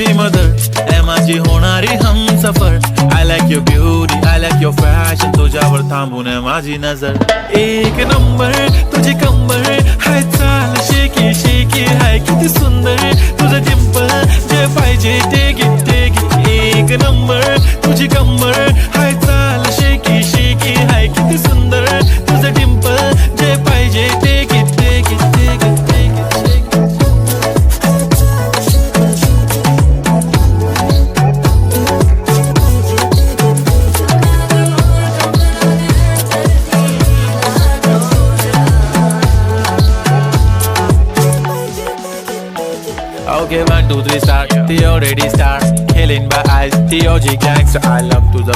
माझी मदर ए माझी होणारी Humsafar. I like your beauty, I like your fashion. तुझ्यावर थांबून आहे माझी नजर. एक नंबर तुझी कंबर हाय चाल शेकी शेकी हाय किती सुंदर तुझं डिंपल जे पाहिजे ते घे ते घे. एक नंबर तुझी कंबर हाय चाल शेकी शेकी हाय किती सुंदर तुझं डिंपल जे पाहिजे ते घे ते घे ते घे ते घे. Okay, 1, 2, 3, start. The already start. Killing my eyes. The OG gangster. I love to the